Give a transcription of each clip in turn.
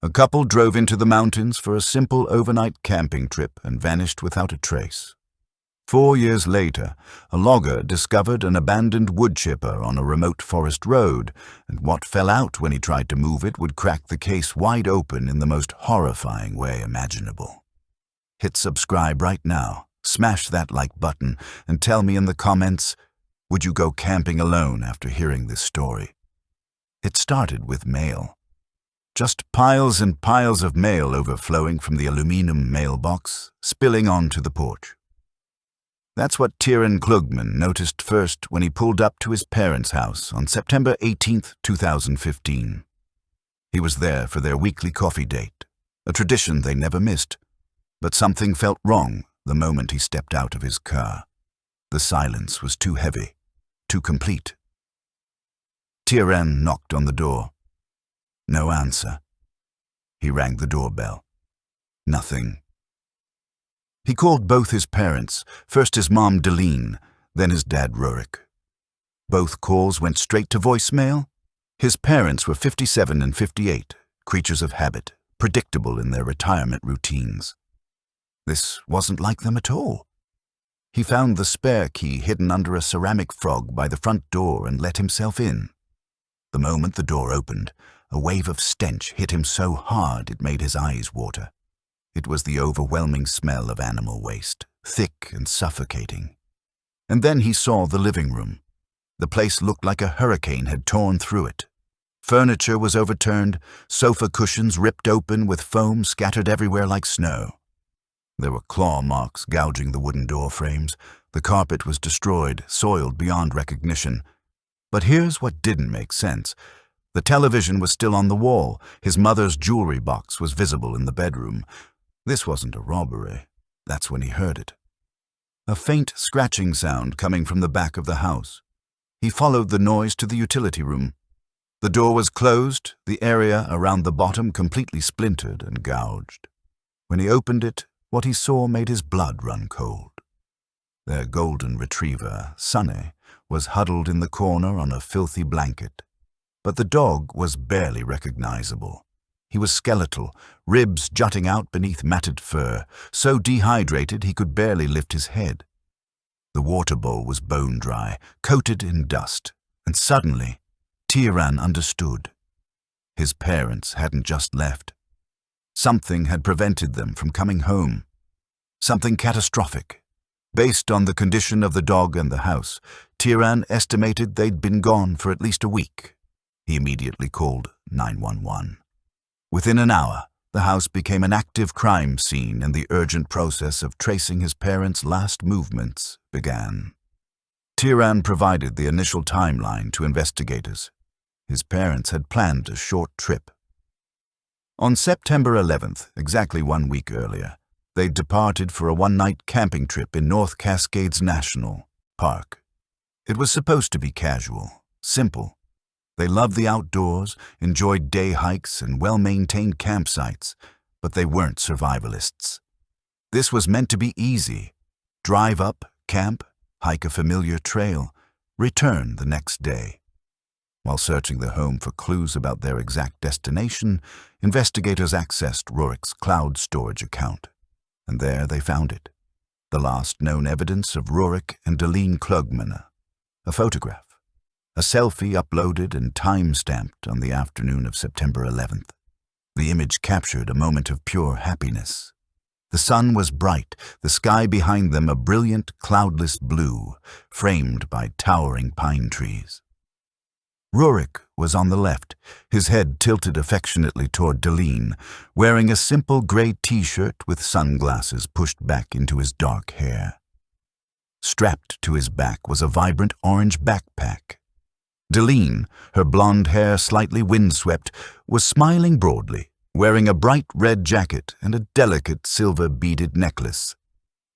A couple drove into the mountains for a simple overnight camping trip and vanished without a trace. 4 years later, a logger discovered an abandoned wood chipper on a remote forest road, and what fell out when he tried to move it would crack the case wide open in the most horrifying way imaginable. Hit subscribe right now, smash that like button, and tell me in the comments, would you go camping alone after hearing this story? It started with mail. Just piles and piles of mail overflowing from the aluminum mailbox, spilling onto the porch. That's what Tieran Klugman noticed first when he pulled up to his parents' house on September 18, 2015. He was there for their weekly coffee date, a tradition they never missed, but something felt wrong the moment he stepped out of his car. The silence was too heavy, too complete. Tieran knocked on the door. No answer. He rang the doorbell. Nothing. He called both his parents, first his mom Deline, then his dad Rurik. Both calls went straight to voicemail. His parents were 57 and 58, creatures of habit, predictable in their retirement routines. This wasn't like them at all. He found the spare key hidden under a ceramic frog by the front door and let himself in. The moment the door opened, a wave of stench hit him so hard it made his eyes water. It was the overwhelming smell of animal waste, thick and suffocating. And then he saw the living room. The place looked like a hurricane had torn through it. Furniture was overturned, sofa cushions ripped open with foam scattered everywhere like snow. There were claw marks gouging the wooden door frames. The carpet was destroyed, soiled beyond recognition. But here's what didn't make sense. The television was still on the wall. His mother's jewelry box was visible in the bedroom. This wasn't a robbery. That's when he heard it. A faint scratching sound coming from the back of the house. He followed the noise to the utility room. The door was closed, the area around the bottom completely splintered and gouged. When he opened it, what he saw made his blood run cold. Their golden retriever, Sonny, was huddled in the corner on a filthy blanket. But the dog was barely recognizable. He was skeletal, ribs jutting out beneath matted fur, so dehydrated he could barely lift his head. The water bowl was bone dry, coated in dust, and suddenly, Tieran understood. His parents hadn't just left. Something had prevented them from coming home. Something catastrophic. Based on the condition of the dog and the house, Tieran estimated they'd been gone for at least a week. He immediately called 911. Within an hour, the house became an active crime scene and the urgent process of tracing his parents' last movements began. Tieran provided the initial timeline to investigators. His parents had planned a short trip. On September 11th, exactly 1 week earlier, they departed for a one-night camping trip in North Cascades National Park. It was supposed to be casual, simple. They loved the outdoors, enjoyed day hikes and well-maintained campsites, but they weren't survivalists. This was meant to be easy. Drive up, camp, hike a familiar trail, return the next day. While searching the home for clues about their exact destination, investigators accessed Rurik's cloud storage account. And there they found it. The last known evidence of Rurik and Deline Klugman. A photograph. A selfie uploaded and time-stamped on the afternoon of September 11th. The image captured a moment of pure happiness. The sun was bright, the sky behind them a brilliant, cloudless blue, framed by towering pine trees. Rurik was on the left, his head tilted affectionately toward Deline, wearing a simple gray t-shirt with sunglasses pushed back into his dark hair. Strapped to his back was a vibrant orange backpack. Deline, her blonde hair slightly windswept, was smiling broadly, wearing a bright red jacket and a delicate silver-beaded necklace.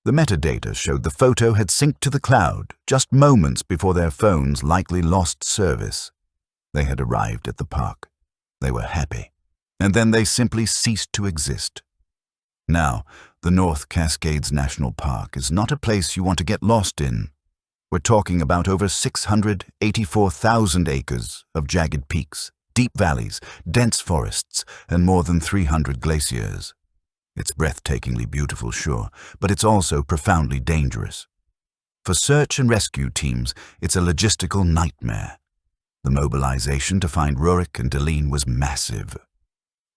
The metadata showed the photo had synced to the cloud just moments before their phones likely lost service. They had arrived at the park. They were happy. And then they simply ceased to exist. Now, the North Cascades National Park is not a place you want to get lost in. We're talking about over 684,000 acres of jagged peaks, deep valleys, dense forests, and more than 300 glaciers. It's breathtakingly beautiful, sure, but it's also profoundly dangerous. For search and rescue teams, it's a logistical nightmare. The mobilization to find Rurik and Deline was massive.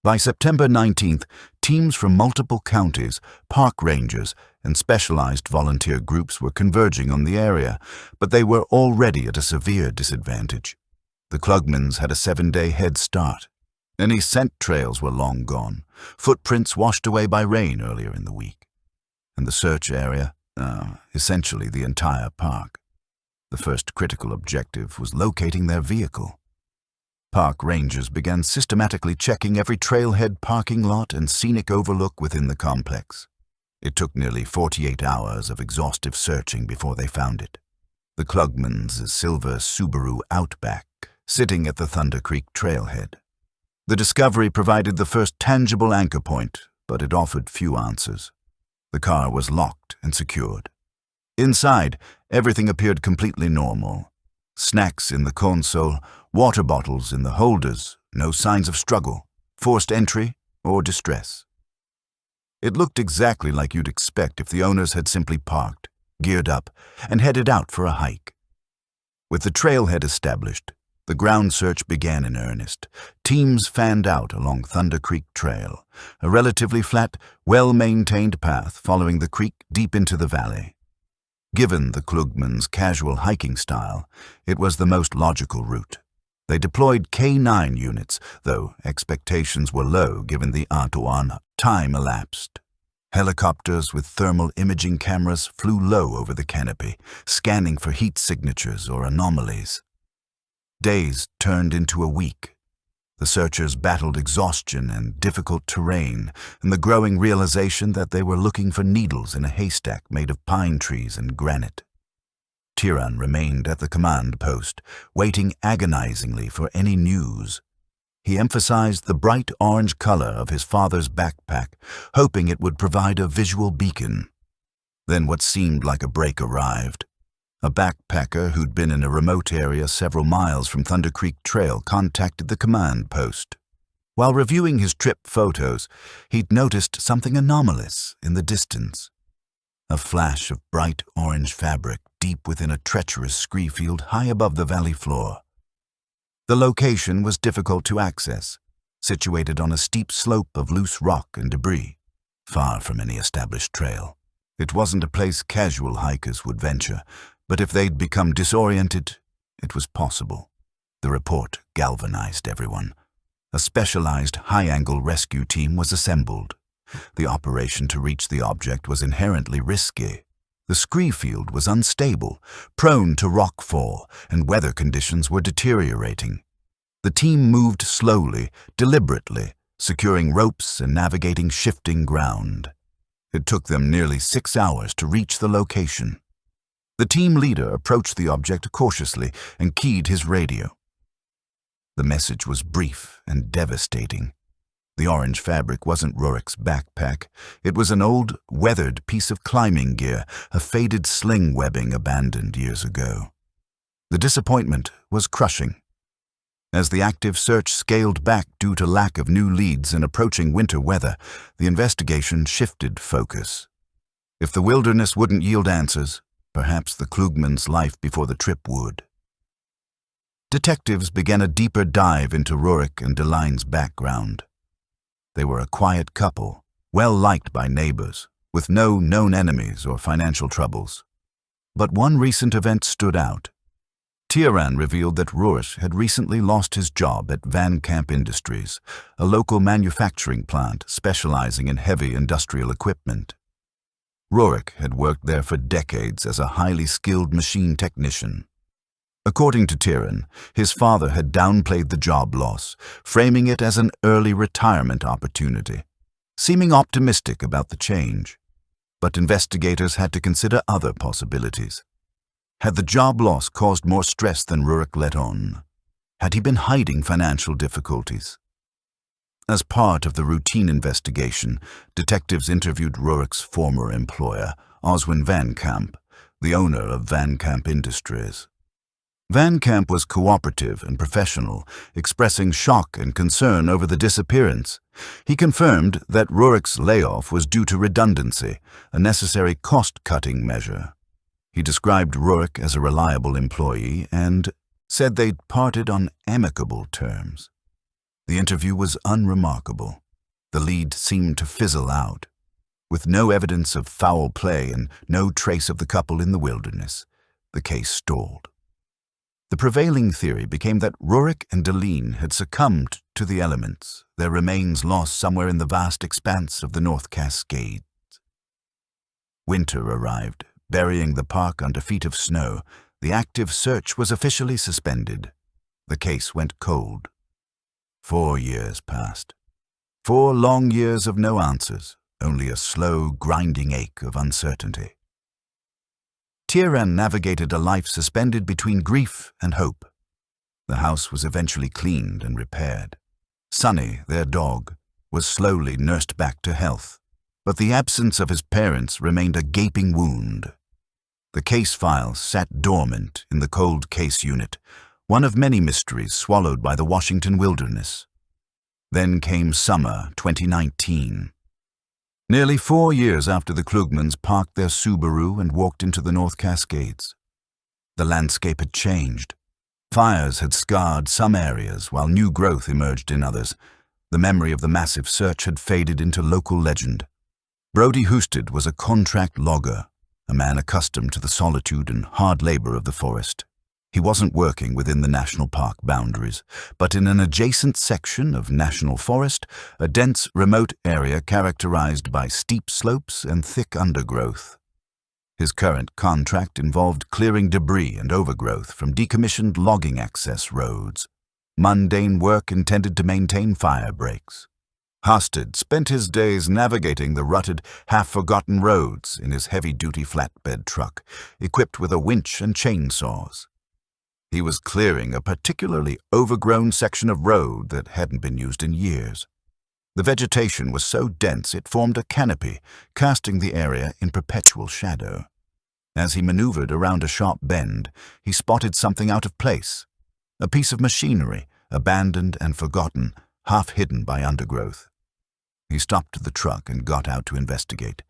By September 19th, teams from multiple counties, park rangers, and specialized volunteer groups were converging on the area, but they were already at a severe disadvantage. The Klugmans had a 7-day head start. Any scent trails were long gone, footprints washed away by rain earlier in the week. And the search area, essentially the entire park. The first critical objective was locating their vehicle. Park rangers began systematically checking every trailhead, parking lot, and scenic overlook within the complex. It took nearly 48 hours of exhaustive searching before they found it. The Klugmans' silver Subaru Outback, sitting at the Thunder Creek trailhead. The discovery provided the first tangible anchor point, but it offered few answers. The car was locked and secured. Inside, everything appeared completely normal. Snacks in the console, water bottles in the holders, no signs of struggle, forced entry, or distress. It looked exactly like you'd expect if the owners had simply parked, geared up, and headed out for a hike. With the trailhead established, the ground search began in earnest. Teams fanned out along Thunder Creek Trail, a relatively flat, well-maintained path following the creek deep into the valley. Given the Klugmans' casual hiking style, it was the most logical route. They deployed K-9 units, though expectations were low given the Antoine time elapsed. Helicopters with thermal imaging cameras flew low over the canopy, scanning for heat signatures or anomalies. Days turned into a week. The searchers battled exhaustion and difficult terrain, and the growing realization that they were looking for needles in a haystack made of pine trees and granite. Tiran remained at the command post, waiting agonizingly for any news. He emphasized the bright orange color of his father's backpack, hoping it would provide a visual beacon. Then what seemed like a break arrived. A backpacker who'd been in a remote area several miles from Thunder Creek Trail contacted the command post. While reviewing his trip photos, he'd noticed something anomalous in the distance. A flash of bright orange fabric deep within a treacherous scree field high above the valley floor. The location was difficult to access, situated on a steep slope of loose rock and debris, far from any established trail. It wasn't a place casual hikers would venture, but if they'd become disoriented, it was possible. The report galvanized everyone. A specialized high-angle rescue team was assembled. The operation to reach the object was inherently risky. The scree field was unstable, prone to rockfall, and weather conditions were deteriorating. The team moved slowly, deliberately, securing ropes and navigating shifting ground. It took them nearly 6 hours to reach the location. The team leader approached the object cautiously and keyed his radio. The message was brief and devastating. The orange fabric wasn't Rurik's backpack. It was an old, weathered piece of climbing gear, a faded sling webbing abandoned years ago. The disappointment was crushing. As the active search scaled back due to lack of new leads and approaching winter weather, the investigation shifted focus. If the wilderness wouldn't yield answers, perhaps the Klugmans' life before the trip would. Detectives began a deeper dive into Rurik and Deline's background. They were a quiet couple, well-liked by neighbors, with no known enemies or financial troubles. But one recent event stood out. Tiran revealed that Rurik had recently lost his job at Van Camp Industries, a local manufacturing plant specializing in heavy industrial equipment. Rurik had worked there for decades as a highly skilled machine technician. According to Tiran, his father had downplayed the job loss, framing it as an early retirement opportunity, seeming optimistic about the change. But investigators had to consider other possibilities. Had the job loss caused more stress than Rurik let on? Had he been hiding financial difficulties? As part of the routine investigation, detectives interviewed Rurik's former employer, Oswin Van Camp, the owner of Van Camp Industries. Van Camp was cooperative and professional, expressing shock and concern over the disappearance. He confirmed that Rurick's layoff was due to redundancy, a necessary cost-cutting measure. He described Rurick as a reliable employee and said they'd parted on amicable terms. The interview was unremarkable. The lead seemed to fizzle out. With no evidence of foul play and no trace of the couple in the wilderness, the case stalled. The prevailing theory became that Rurick and Deline had succumbed to the elements, their remains lost somewhere in the vast expanse of the North Cascades. Winter arrived, burying the park under feet of snow. The active search was officially suspended. The case went cold. 4 years passed. 4 long years of no answers, only a slow, grinding ache of uncertainty. Tieran navigated a life suspended between grief and hope. The house was eventually cleaned and repaired. Sonny, their dog, was slowly nursed back to health, but the absence of his parents remained a gaping wound. The case file sat dormant in the cold case unit, one of many mysteries swallowed by the Washington wilderness. Then came summer 2019. Nearly 4 years after the Klugmans parked their Subaru and walked into the North Cascades. The landscape had changed. Fires had scarred some areas while new growth emerged in others. The memory of the massive search had faded into local legend. Brody Husted was a contract logger, a man accustomed to the solitude and hard labor of the forest. He wasn't working within the national park boundaries, but in an adjacent section of national forest, a dense, remote area characterized by steep slopes and thick undergrowth. His current contract involved clearing debris and overgrowth from decommissioned logging access roads, mundane work intended to maintain fire breaks. Husted spent his days navigating the rutted, half-forgotten roads in his heavy-duty flatbed truck, equipped with a winch and chainsaws. He was clearing a particularly overgrown section of road that hadn't been used in years. The vegetation was so dense it formed a canopy, casting the area in perpetual shadow. As he maneuvered around a sharp bend, he spotted something out of place. A piece of machinery, abandoned and forgotten, half hidden by undergrowth. He stopped the truck and got out to investigate.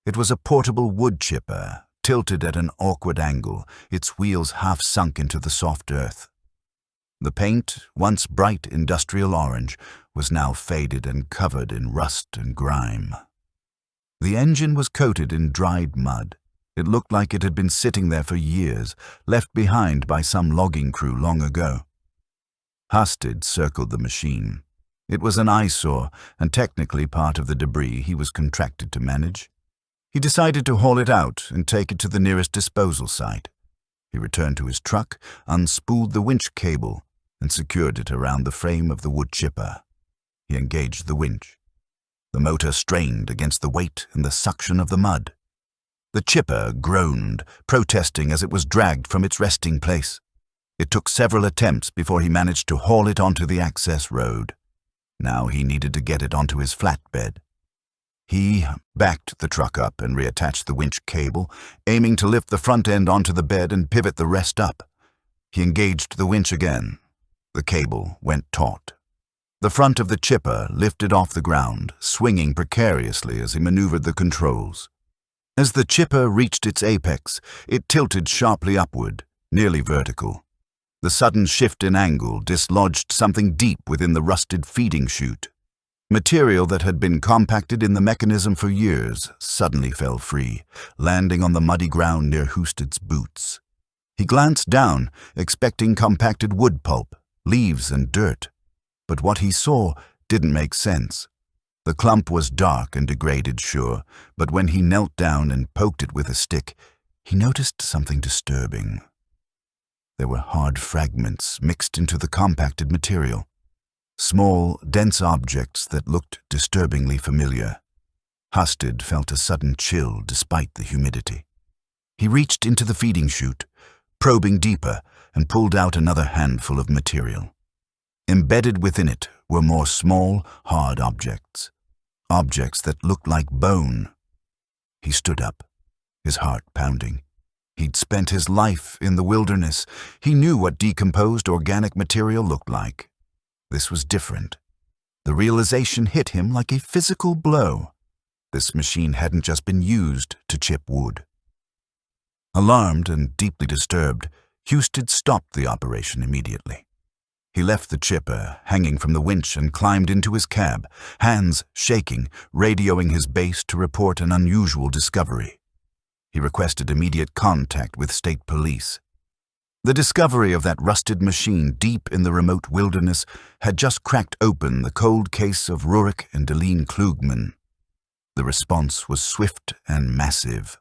It was a portable wood chipper, tilted at an awkward angle, its wheels half sunk into the soft earth. The paint, once bright industrial orange, was now faded and covered in rust and grime. The engine was coated in dried mud. It looked like it had been sitting there for years, left behind by some logging crew long ago. Husted circled the machine. It was an eyesore and technically part of the debris he was contracted to manage. He decided to haul it out and take it to the nearest disposal site. He returned to his truck, unspooled the winch cable, and secured it around the frame of the wood chipper. He engaged the winch. The motor strained against the weight and the suction of the mud. The chipper groaned, protesting as it was dragged from its resting place. It took several attempts before he managed to haul it onto the access road. Now he needed to get it onto his flatbed. He backed the truck up and reattached the winch cable, aiming to lift the front end onto the bed and pivot the rest up. He engaged the winch again. The cable went taut. The front of the chipper lifted off the ground, swinging precariously as he maneuvered the controls. As the chipper reached its apex, it tilted sharply upward, nearly vertical. The sudden shift in angle dislodged something deep within the rusted feeding chute. Material that had been compacted in the mechanism for years suddenly fell free, landing on the muddy ground near Husted's boots. He glanced down, expecting compacted wood pulp, leaves and dirt. But what he saw didn't make sense. The clump was dark and degraded, sure, but when he knelt down and poked it with a stick, he noticed something disturbing. There were hard fragments mixed into the compacted material. Small, dense objects that looked disturbingly familiar. Husted felt a sudden chill despite the humidity. He reached into the feeding chute, probing deeper, and pulled out another handful of material. Embedded within it were more small, hard objects. Objects that looked like bone. He stood up, his heart pounding. He'd spent his life in the wilderness. He knew what decomposed organic material looked like. This was different. The realization hit him like a physical blow. This machine hadn't just been used to chip wood. Alarmed and deeply disturbed, Husted stopped the operation immediately. He left the chipper hanging from the winch and climbed into his cab, hands shaking, radioing his base to report an unusual discovery. He requested immediate contact with state police. The discovery of that rusted machine deep in the remote wilderness had just cracked open the cold case of Rurik and Deline Klugman. The response was swift and massive.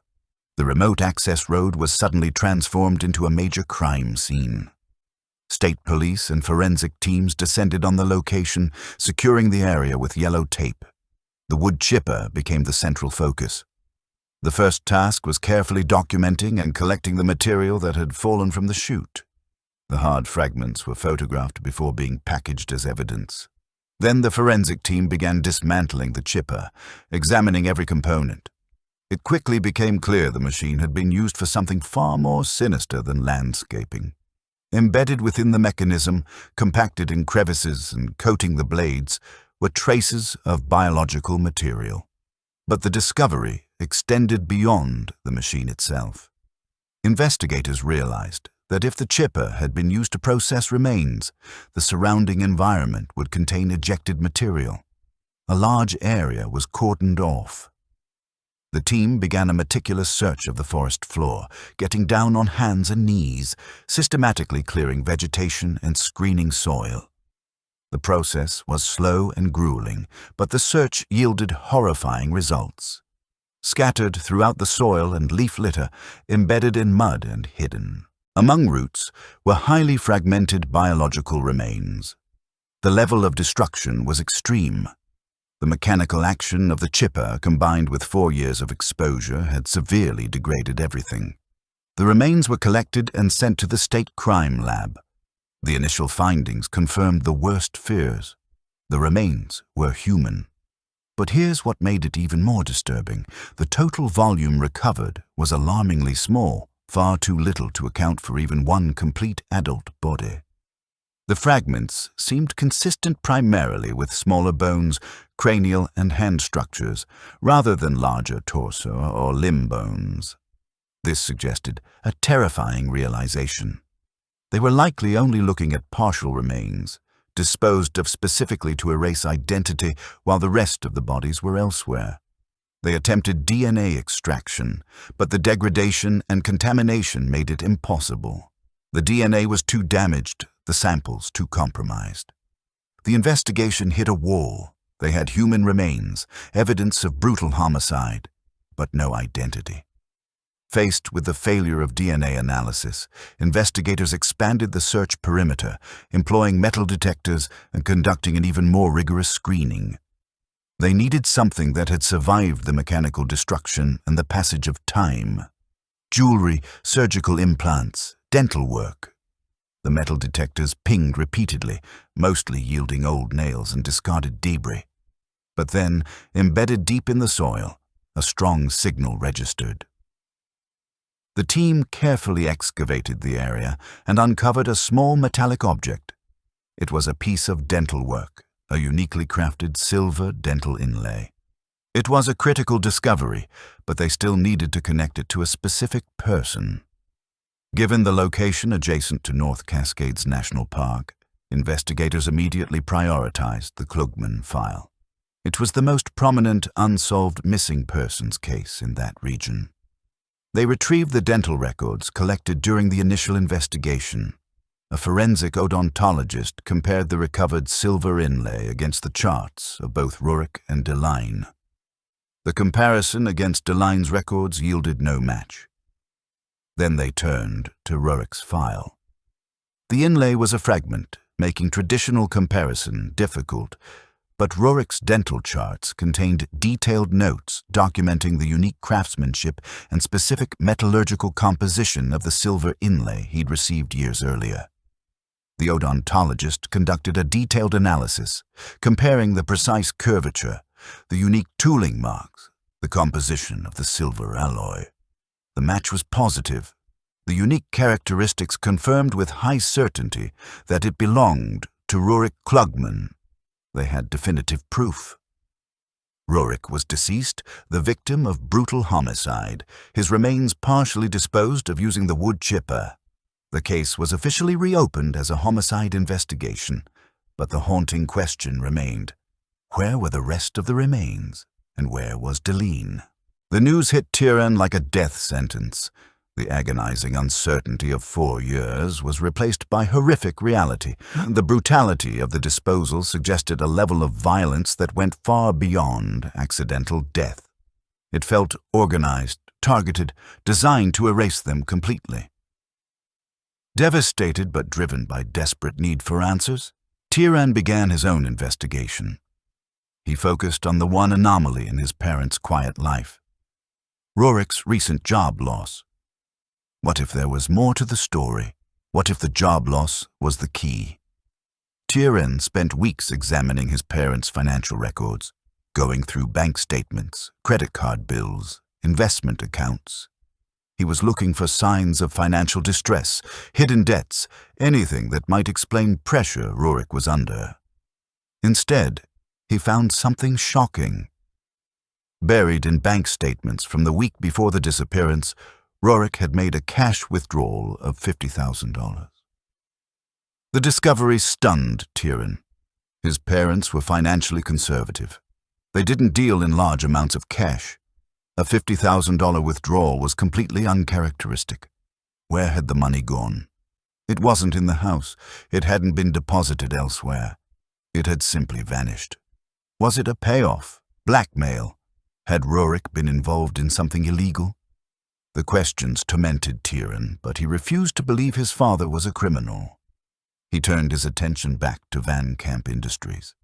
The remote access road was suddenly transformed into a major crime scene. State police and forensic teams descended on the location, securing the area with yellow tape. The wood chipper became the central focus. The first task was carefully documenting and collecting the material that had fallen from the chute. The hard fragments were photographed before being packaged as evidence. Then the forensic team began dismantling the chipper, examining every component. It quickly became clear the machine had been used for something far more sinister than landscaping. Embedded within the mechanism, compacted in crevices and coating the blades, were traces of biological material. But the discovery extended beyond the machine itself. Investigators realized that if the chipper had been used to process remains, the surrounding environment would contain ejected material. A large area was cordoned off. The team began a meticulous search of the forest floor, getting down on hands and knees, systematically clearing vegetation and screening soil. The process was slow and grueling, but the search yielded horrifying results. Scattered throughout the soil and leaf litter, embedded in mud and hidden. Among roots were highly fragmented biological remains. The level of destruction was extreme. The mechanical action of the chipper, combined with 4 years of exposure, had severely degraded everything. The remains were collected and sent to the state crime lab. The initial findings confirmed the worst fears. The remains were human. But here's what made it even more disturbing. The total volume recovered was alarmingly small, far too little to account for even one complete adult body. The fragments seemed consistent primarily with smaller bones, cranial and hand structures, rather than larger torso or limb bones. This suggested a terrifying realization. They were likely only looking at partial remains, disposed of specifically to erase identity while the rest of the bodies were elsewhere. They attempted DNA extraction, but the degradation and contamination made it impossible. The DNA was too damaged, the samples too compromised. The investigation hit a wall. They had human remains, evidence of brutal homicide, but no identity. Faced with the failure of DNA analysis, investigators expanded the search perimeter, employing metal detectors and conducting an even more rigorous screening. They needed something that had survived the mechanical destruction and the passage of time. Jewelry, surgical implants, dental work. The metal detectors pinged repeatedly, mostly yielding old nails and discarded debris. But then, embedded deep in the soil, a strong signal registered. The team carefully excavated the area and uncovered a small metallic object. It was a piece of dental work, a uniquely crafted silver dental inlay. It was a critical discovery, but they still needed to connect it to a specific person. Given the location adjacent to North Cascades National Park, investigators immediately prioritized the Klugman file. It was the most prominent unsolved missing persons case in that region. They retrieved the dental records collected during the initial investigation. A forensic odontologist compared the recovered silver inlay against the charts of both Rurik and Deline. The comparison against Deline's records yielded no match. Then they turned to Rurik's file. The inlay was a fragment, making traditional comparison difficult, but Rurik's dental charts contained detailed notes documenting the unique craftsmanship and specific metallurgical composition of the silver inlay he'd received years earlier. The odontologist conducted a detailed analysis, comparing the precise curvature, the unique tooling marks, the composition of the silver alloy. The match was positive, The unique characteristics confirmed with high certainty that it belonged to Rurik Klugman. They had definitive proof. Rurik was deceased, the victim of brutal homicide, his remains partially disposed of using the wood chipper. The case was officially reopened as a homicide investigation, but the haunting question remained: where were the rest of the remains, and where was Deline? The news hit Tieran like a death sentence. The agonizing uncertainty of 4 years was replaced by horrific reality. The brutality of the disposal suggested a level of violence that went far beyond accidental death. It felt organized, targeted, designed to erase them completely. Devastated but driven by desperate need for answers, Tieran began his own investigation. He focused on the one anomaly in his parents' quiet life: Rurik's recent job loss. What if there was more to the story? What if the job loss was the key? Tieran spent weeks examining his parents' financial records, going through bank statements, credit card bills, investment accounts. He was looking for signs of financial distress, hidden debts, anything that might explain pressure Rurik was under. Instead, he found something shocking. Buried in bank statements from the week before the disappearance, Rurik had made a cash withdrawal of $50,000. The discovery stunned Tieran. His parents were financially conservative. They didn't deal in large amounts of cash. A $50,000 withdrawal was completely uncharacteristic. Where had the money gone? It wasn't in the house. It hadn't been deposited elsewhere. It had simply vanished. Was it a payoff? Blackmail? Had Rurik been involved in something illegal? The questions tormented Tieran, but he refused to believe his father was a criminal. He turned his attention back to Van Camp Industries.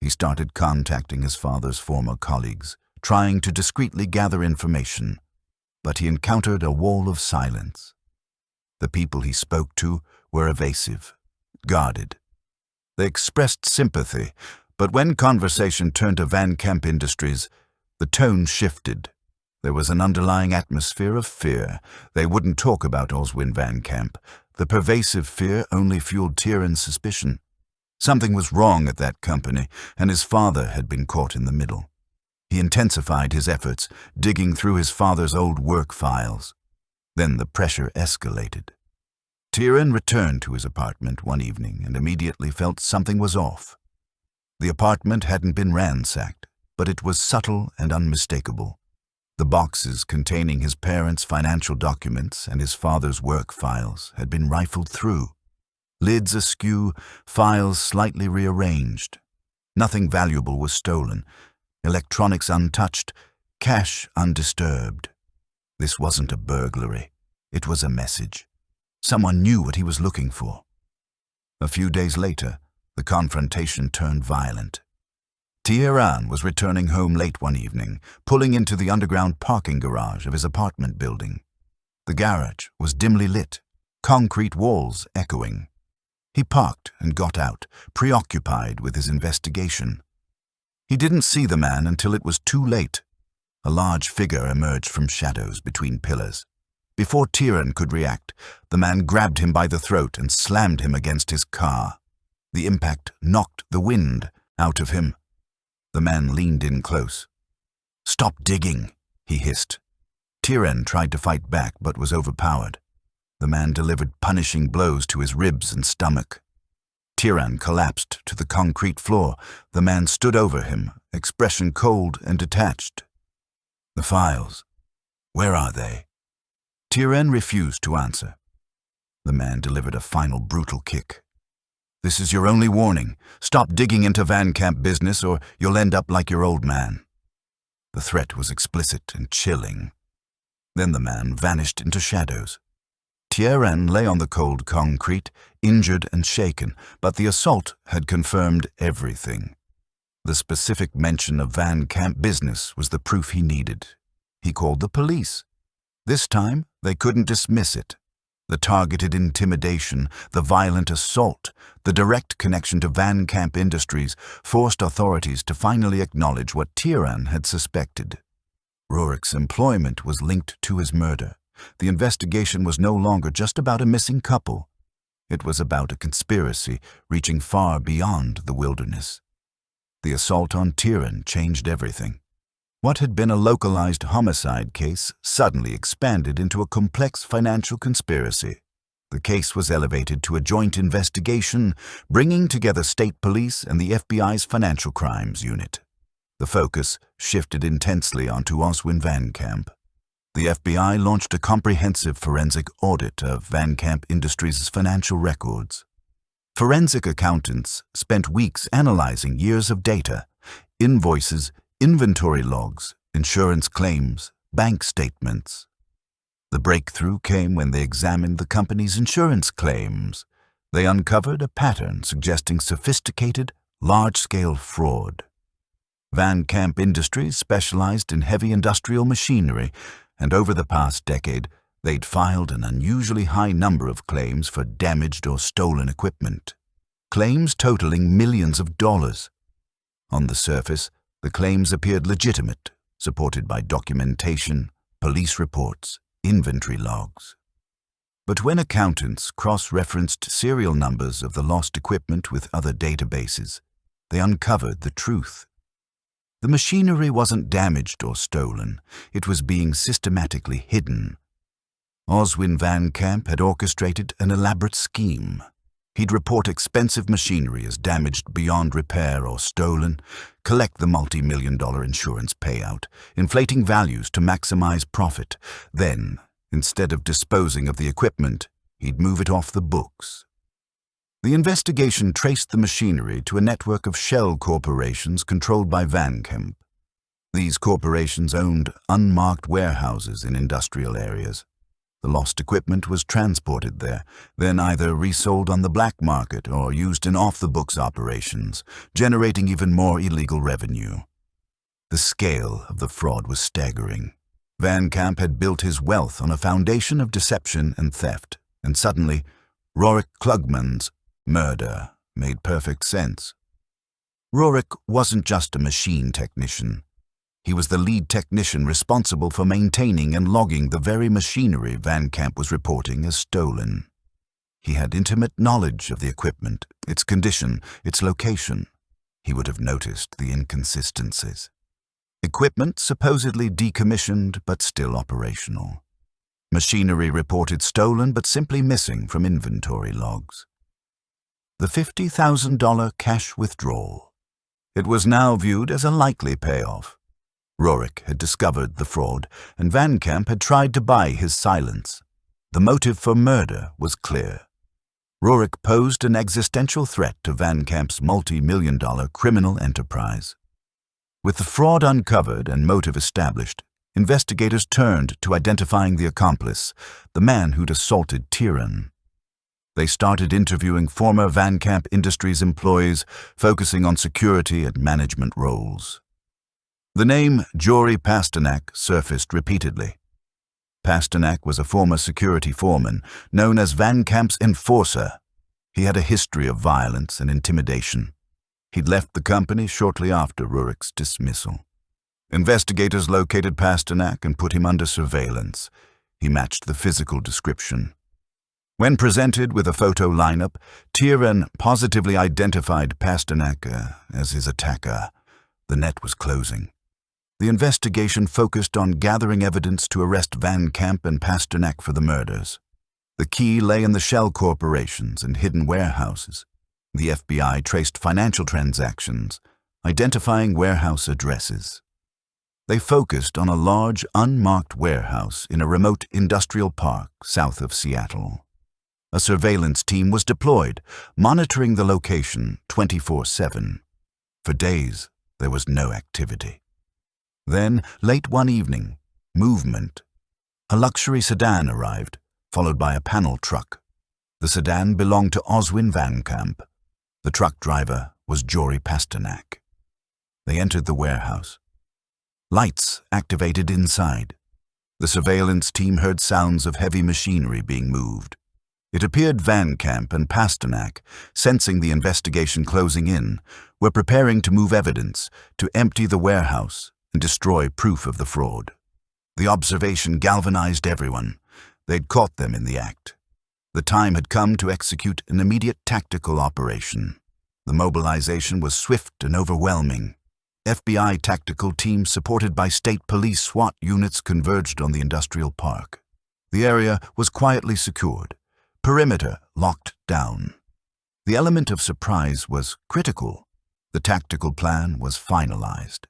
He started contacting his father's former colleagues, trying to discreetly gather information, but he encountered a wall of silence. The people he spoke to were evasive, guarded. They expressed sympathy, but when conversation turned to Van Camp Industries, the tone shifted. There was an underlying atmosphere of fear. They wouldn't talk about Oswin Van Camp. The pervasive fear only fueled Tieran's suspicion. Something was wrong at that company, and his father had been caught in the middle. He intensified his efforts, digging through his father's old work files. Then the pressure escalated. Tieran returned to his apartment one evening and immediately felt something was off. The apartment hadn't been ransacked, but it was subtle and unmistakable. The boxes containing his parents' financial documents and his father's work files had been rifled through. Lids askew, files slightly rearranged. Nothing valuable was stolen. Electronics untouched, cash undisturbed. This wasn't a burglary. It was a message. Someone knew what he was looking for. A few days later, the confrontation turned violent. Tieran was returning home late one evening, pulling into the underground parking garage of his apartment building. The garage was dimly lit, concrete walls echoing. He parked and got out, preoccupied with his investigation. He didn't see the man until it was too late. A large figure emerged from shadows between pillars. Before Tieran could react, the man grabbed him by the throat and slammed him against his car. The impact knocked the wind out of him. The man leaned in close. "Stop digging," he hissed. Tieran tried to fight back but was overpowered. The man delivered punishing blows to his ribs and stomach. Tieran collapsed to the concrete floor. The man stood over him, expression cold and detached. "The files. Where are they?" Tieran refused to answer. The man delivered a final brutal kick. "This is your only warning. Stop digging into Van Camp business or you'll end up like your old man." The threat was explicit and chilling. Then the man vanished into shadows. Tieran lay on the cold concrete, injured and shaken, but the assault had confirmed everything. The specific mention of Van Camp business was the proof he needed. He called the police. This time, they couldn't dismiss it. The targeted intimidation, the violent assault, the direct connection to Van Camp Industries forced authorities to finally acknowledge what Tieran had suspected. Rurik's employment was linked to his murder. The investigation was no longer just about a missing couple. It was about a conspiracy reaching far beyond the wilderness. The assault on Tieran changed everything. What had been a localized homicide case suddenly expanded into a complex financial conspiracy. The case was elevated to a joint investigation, bringing together state police and the FBI's Financial Crimes Unit. The focus shifted intensely onto Oswin Van Camp. The FBI launched a comprehensive forensic audit of Van Camp Industries' financial records. Forensic accountants spent weeks analyzing years of data, invoices, inventory logs, insurance claims, bank statements. The breakthrough came when they examined the company's insurance claims. They uncovered a pattern suggesting sophisticated, large-scale fraud. Van Camp Industries specialized in heavy industrial machinery, and over the past decade, they'd filed an unusually high number of claims for damaged or stolen equipment. Claims totaling millions of dollars. On the surface, the claims appeared legitimate, supported by documentation, police reports, inventory logs. But when accountants cross-referenced serial numbers of the lost equipment with other databases, they uncovered the truth. The machinery wasn't damaged or stolen, it was being systematically hidden. Oswin Van Camp had orchestrated an elaborate scheme. He'd report expensive machinery as damaged beyond repair or stolen, collect the multi-million-dollar insurance payout, inflating values to maximize profit. Then, instead of disposing of the equipment, he'd move it off the books. The investigation traced the machinery to a network of shell corporations controlled by Van Camp. These corporations owned unmarked warehouses in industrial areas. The lost equipment was transported there, then either resold on the black market or used in off-the-books operations, generating even more illegal revenue. The scale of the fraud was staggering. Van Camp had built his wealth on a foundation of deception and theft, and suddenly, Rorik Klugman's murder made perfect sense. Rorik wasn't just a machine technician. He was the lead technician responsible for maintaining and logging the very machinery Van Camp was reporting as stolen. He had intimate knowledge of the equipment, its condition, its location. He would have noticed the inconsistencies. Equipment supposedly decommissioned but still operational. Machinery reported stolen but simply missing from inventory logs. The $50,000 cash withdrawal. It was now viewed as a likely payoff. Rorik had discovered the fraud, and Van Camp had tried to buy his silence. The motive for murder was clear. Rorik posed an existential threat to Van Camp's multi-million-dollar criminal enterprise. With the fraud uncovered and motive established, investigators turned to identifying the accomplice, the man who'd assaulted Tieran. They started interviewing former Van Camp Industries employees, focusing on security and management roles. The name Jory Pasternak surfaced repeatedly. Pasternak was a former security foreman, known as Van Camp's enforcer. He had a history of violence and intimidation. He'd left the company shortly after Rurik's dismissal. Investigators located Pasternak and put him under surveillance. He matched the physical description. When presented with a photo lineup, Tieran positively identified Pasternak as his attacker. The net was closing. The investigation focused on gathering evidence to arrest Van Camp and Pasternak for the murders. The key lay in the shell corporations and hidden warehouses. The FBI traced financial transactions, identifying warehouse addresses. They focused on a large, unmarked warehouse in a remote industrial park south of Seattle. A surveillance team was deployed, monitoring the location 24/7. For days, there was no activity. Then, late one evening, movement. A luxury sedan arrived, followed by a panel truck. The sedan belonged to Oswin Van Camp. The truck driver was Jory Pasternak. They entered the warehouse. Lights activated inside. The surveillance team heard sounds of heavy machinery being moved. It appeared Van Camp and Pasternak, sensing the investigation closing in, were preparing to move evidence, to empty the warehouse and destroy proof of the fraud. The observation galvanized everyone. They'd caught them in the act. The time had come to execute an immediate tactical operation. The mobilization was swift and overwhelming. FBI tactical teams supported by state police SWAT units converged on the industrial park. The area was quietly secured, perimeter locked down. The element of surprise was critical. The tactical plan was finalized.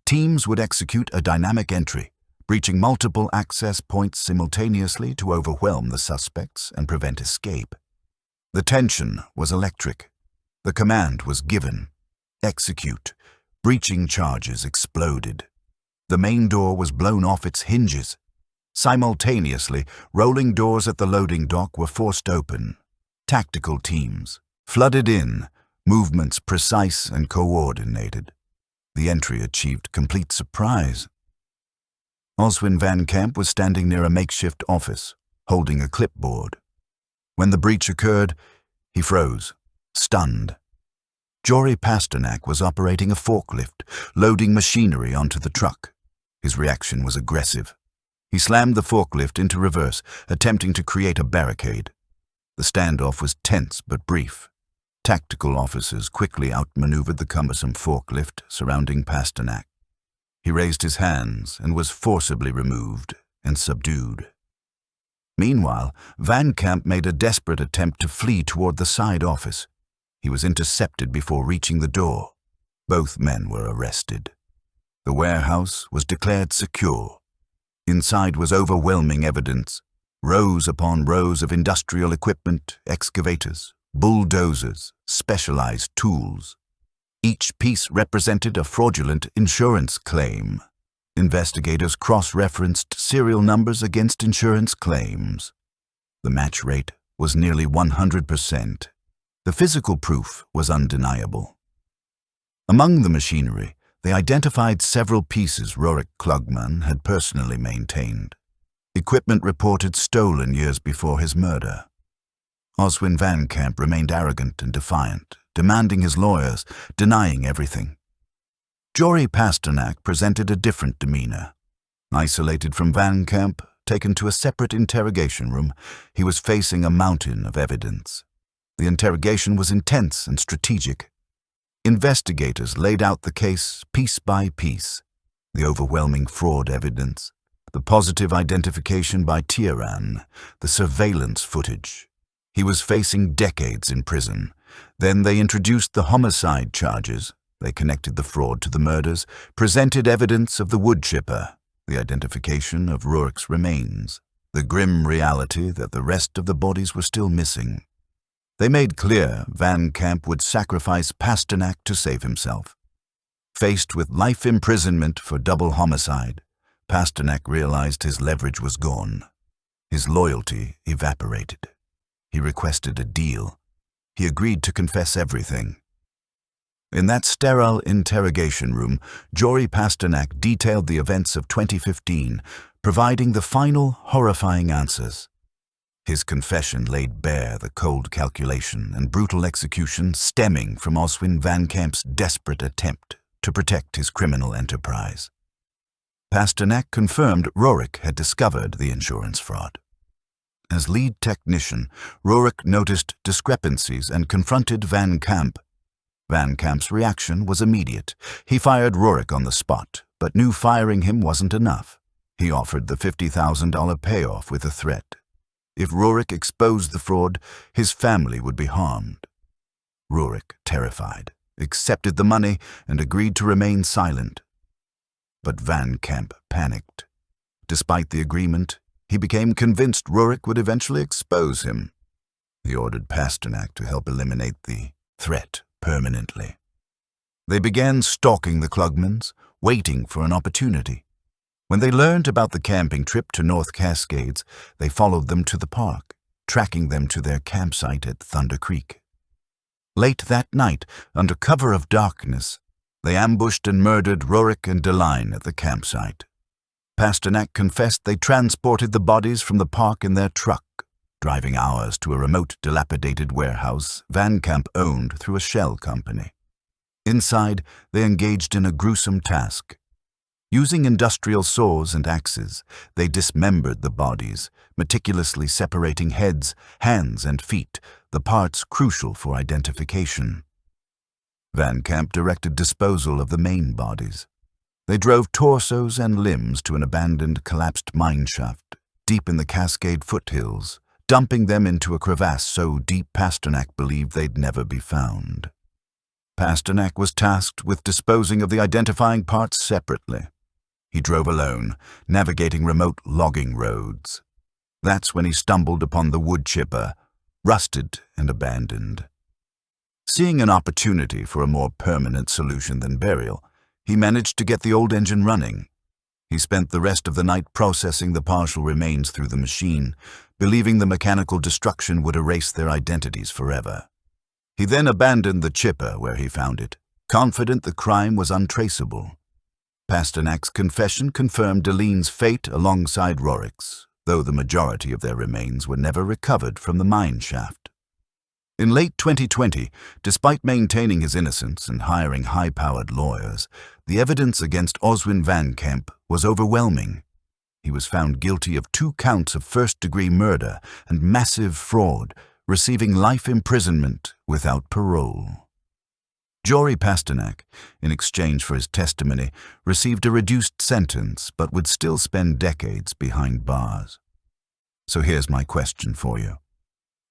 Teams would execute a dynamic entry, breaching multiple access points simultaneously to overwhelm the suspects and prevent escape. The tension was electric. The command was given. Execute. Breaching charges exploded. The main door was blown off its hinges. Simultaneously, rolling doors at the loading dock were forced open. Tactical teams flooded in, movements precise and coordinated. The entry achieved complete surprise. Oswin Van Camp was standing near a makeshift office, holding a clipboard. When the breach occurred, he froze, stunned. Jory Pasternak was operating a forklift, loading machinery onto the truck. His reaction was aggressive. He slammed the forklift into reverse, attempting to create a barricade. The standoff was tense but brief. Tactical officers quickly outmaneuvered the cumbersome forklift surrounding Pasternak. He raised his hands and was forcibly removed and subdued. Meanwhile, Van Camp made a desperate attempt to flee toward the side office. He was intercepted before reaching the door. Both men were arrested. The warehouse was declared secure. Inside was overwhelming evidence, rows upon rows of industrial equipment, excavators, bulldozers, specialized tools. Each piece represented a fraudulent insurance claim. Investigators cross-referenced serial numbers against insurance claims. The match rate was nearly 100%. The physical proof was undeniable. Among the machinery, they identified several pieces Rorik Klugman had personally maintained. Equipment reported stolen years before his murder. Oswin Van Camp remained arrogant and defiant, demanding his lawyers, denying everything. Jory Pasternak presented a different demeanor. Isolated from Van Camp, taken to a separate interrogation room, he was facing a mountain of evidence. The interrogation was intense and strategic. Investigators laid out the case piece by piece. The overwhelming fraud evidence, the positive identification by Tiran, the surveillance footage. He was facing decades in prison. Then they introduced the homicide charges. They connected the fraud to the murders, presented evidence of the wood chipper, the identification of Rorik's remains, the grim reality that the rest of the bodies were still missing. They made clear Van Camp would sacrifice Pasternak to save himself. Faced with life imprisonment for double homicide, Pasternak realized his leverage was gone. His loyalty evaporated. He requested a deal. He agreed to confess everything. In that sterile interrogation room, Jory Pasternak detailed the events of 2015, providing the final, horrifying answers. His confession laid bare the cold calculation and brutal execution stemming from Oswin Van Camp's desperate attempt to protect his criminal enterprise. Pasternak confirmed Rorik had discovered the insurance fraud. As lead technician, Rorik noticed discrepancies and confronted Van Camp. Van Camp's reaction was immediate. He fired Rorik on the spot, but knew firing him wasn't enough. He offered the $50,000 payoff with a threat. If Rorik exposed the fraud, his family would be harmed. Rorik, terrified, accepted the money and agreed to remain silent. But Van Camp panicked. Despite the agreement, he became convinced Rorik would eventually expose him. He ordered Pasternak to help eliminate the threat permanently. They began stalking the Klugmans, waiting for an opportunity. When they learned about the camping trip to North Cascades, they followed them to the park, tracking them to their campsite at Thunder Creek. Late that night, under cover of darkness, they ambushed and murdered Rorik and Deline at the campsite. Pasternak confessed they transported the bodies from the park in their truck, driving hours to a remote, dilapidated warehouse Van Camp owned through a shell company. Inside, they engaged in a gruesome task. Using industrial saws and axes, they dismembered the bodies, meticulously separating heads, hands, and feet, the parts crucial for identification. Van Camp directed disposal of the main bodies. They drove torsos and limbs to an abandoned, collapsed mineshaft deep in the Cascade foothills, dumping them into a crevasse so deep Pasternak believed they'd never be found. Pasternak was tasked with disposing of the identifying parts separately. He drove alone, navigating remote logging roads. That's when he stumbled upon the wood chipper, rusted and abandoned. Seeing an opportunity for a more permanent solution than burial, he managed to get the old engine running. He spent the rest of the night processing the partial remains through the machine, believing the mechanical destruction would erase their identities forever. He then abandoned the chipper where he found it, confident the crime was untraceable. Pasternak's confession confirmed Deline's fate alongside Rorik's, though the majority of their remains were never recovered from the mine shaft. In late 2020, despite maintaining his innocence and hiring high-powered lawyers, the evidence against Oswin Van Camp was overwhelming. He was found guilty of 2 counts of first-degree murder and massive fraud, receiving life imprisonment without parole. Jory Pasternak, in exchange for his testimony, received a reduced sentence but would still spend decades behind bars. So here's my question for you.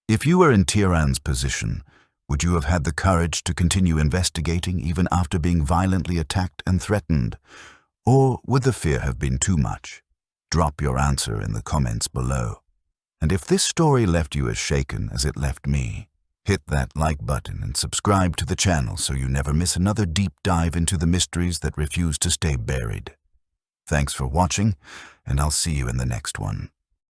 If you were in Tieran's position, would you have had the courage to continue investigating even after being violently attacked and threatened? Or would the fear have been too much? Drop your answer in the comments below. And if this story left you as shaken as it left me, hit that like button and subscribe to the channel so you never miss another deep dive into the mysteries that refuse to stay buried. Thanks for watching, and I'll see you in the next one.